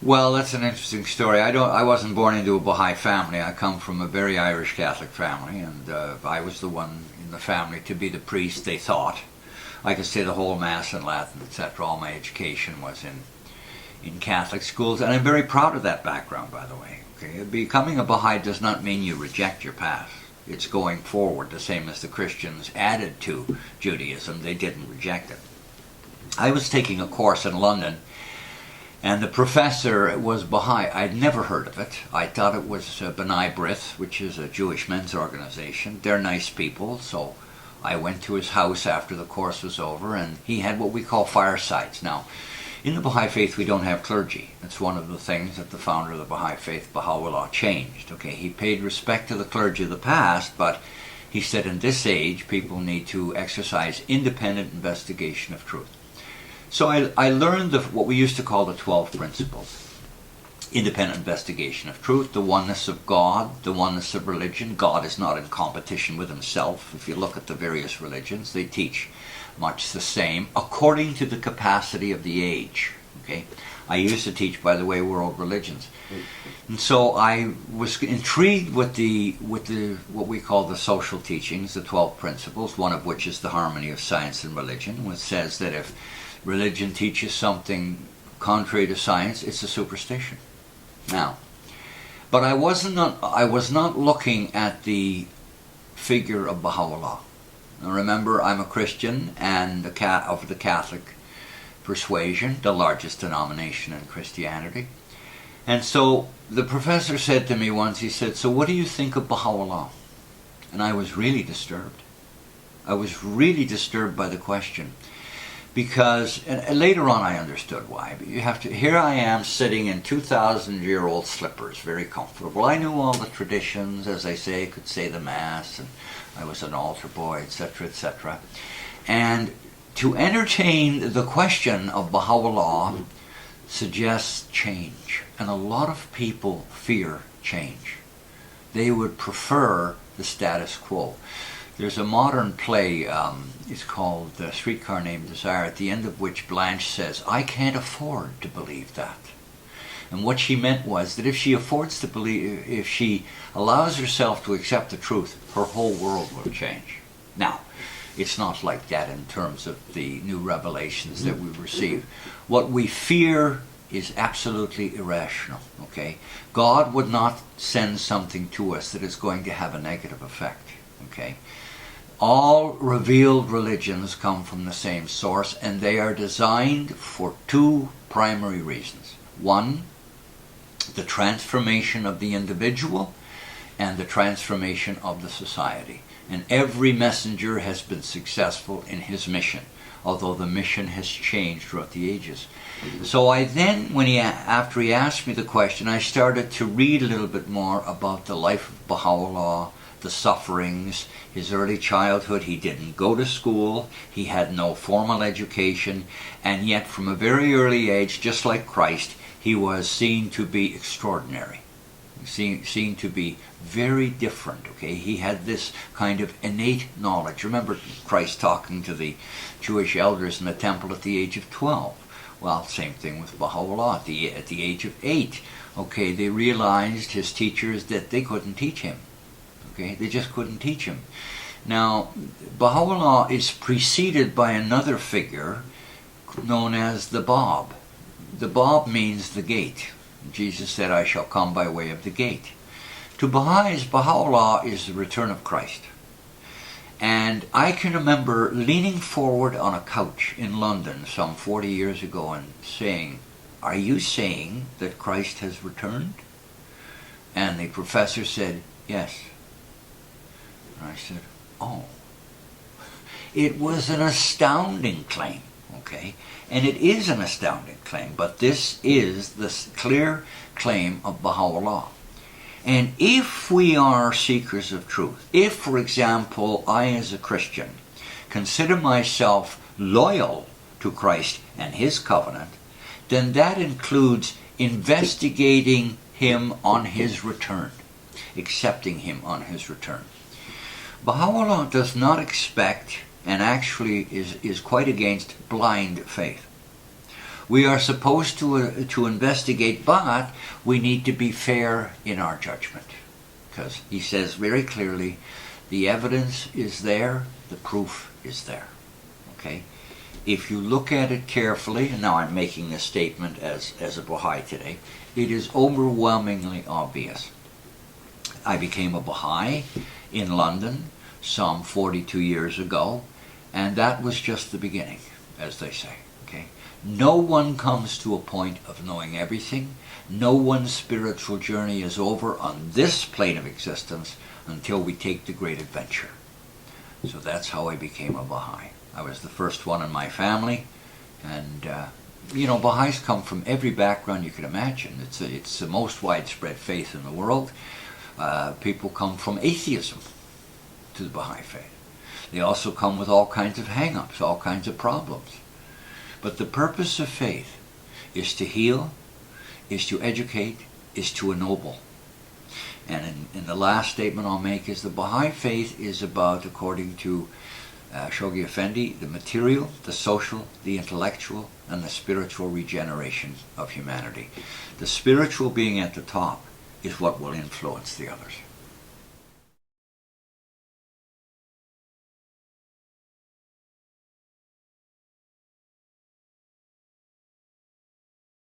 Well, that's an interesting story. I wasn't born into a Baha'i family. I come from a very Irish Catholic family, and I was the one in the family to be the priest, they thought. I could say the whole Mass in Latin, etc. All my education was in Catholic schools, and I'm very proud of that background, by the way. Okay? Becoming a Baha'i does not mean you reject your past. It's going forward, the same as the Christians added to Judaism. They didn't reject it. I was taking a course in London, and the professor was Baha'i. I'd never heard of it. I thought it was Baha'i Faith, which is a Jewish men's organization. They're nice people, so I went to his house after the course was over, and he had what we call firesides. Now, in the Baha'i Faith, we don't have clergy. It's one of the things that the founder of the Baha'i Faith, Baha'u'llah, changed. Okay, he paid respect to the clergy of the past, but he said in this age, people need to exercise independent investigation of truth. So I learned what we used to call the 12 principles. Independent investigation of truth, the oneness of God, the oneness of religion. God is not in competition with himself. If you look at the various religions, they teach much the same according to the capacity of the age. Okay, I used to teach, by the way, world religions, and so I was intrigued with what we call the social teachings, the 12 principles. One of which is the harmony of science and religion, which says that if religion teaches something contrary to science, it's a superstition. Now, but I was not looking at the figure of Baha'u'llah. Now remember, I'm a Christian and of the Catholic persuasion, the largest denomination in Christianity. And so the professor said to me once, he said, "So what do you think of Baha'u'llah?" And I was really disturbed. I was really disturbed by the question. Because, and later on I understood why, but you have to, here I am sitting in 2,000-year-old slippers, very comfortable. I knew all the traditions, as I say, could say the Mass, and I was an altar boy, etc., etc. And to entertain the question of Baha'u'llah suggests change, and a lot of people fear change. They would prefer the status quo. There's a modern play, it's called Streetcar Named Desire, at the end of which Blanche says, "I can't afford to believe that." And what she meant was that if she affords to believe, if she allows herself to accept the truth, her whole world will change. Now, it's not like that in terms of the new revelations that we receive. What we fear is absolutely irrational, okay? God would not send something to us that is going to have a negative effect, okay? All revealed religions come from the same source, and they are designed for two primary reasons. One, the transformation of the individual, and the transformation of the society. And every messenger has been successful in his mission, although the mission has changed throughout the ages. So I then, after he asked me the question, I started to read a little bit more about the life of Baha'u'llah, the sufferings, his early childhood. He didn't go to school, he had no formal education, and yet from a very early age, just like Christ, he was seen to be extraordinary, seen to be very different. Okay, he had this kind of innate knowledge. Remember Christ talking to the Jewish elders in the temple at the age of 12. Well, same thing with Baha'u'llah at the age of 8. Okay, they realized, his teachers, that they couldn't teach him. Okay, they just couldn't teach him. Now, Baha'u'llah is preceded by another figure known as the Bab. The Bab means the gate. Jesus said, "I shall come by way of the gate." To Baha'is, Baha'u'llah is the return of Christ. And I can remember leaning forward on a couch in London some 40 years ago and saying, "Are you saying that Christ has returned?" And the professor said, "Yes." And I said, "Oh." It was an astounding claim, okay? And it is an astounding claim, but this is the clear claim of Baha'u'llah. And if we are seekers of truth, if, for example, I as a Christian consider myself loyal to Christ and his covenant, then that includes investigating him on his return, accepting him on his return. Baha'u'llah does not expect, and actually is quite against, blind faith. We are supposed to investigate, but we need to be fair in our judgment. Because he says very clearly, the evidence is there, the proof is there. Okay? If you look at it carefully, and now I'm making this statement as a Baha'i today, it is overwhelmingly obvious. I became a Baha'i in London some 42 years ago, and that was just the beginning, as they say. Okay? No one comes to a point of knowing everything. No one's spiritual journey is over on this plane of existence until we take the great adventure. So that's how I became a Baha'i. I was the first one in my family, and Baha'is come from every background you can imagine. It's the most widespread faith in the world. People come from atheism to the Baha'i Faith. They also come with all kinds of hang-ups, all kinds of problems. But the purpose of faith is to heal, is to educate, is to ennoble. And in the last statement I'll make is the Baha'i Faith is about, according to Shoghi Effendi, the material, the social, the intellectual, and the spiritual regeneration of humanity. The spiritual being at the top is what will influence the others.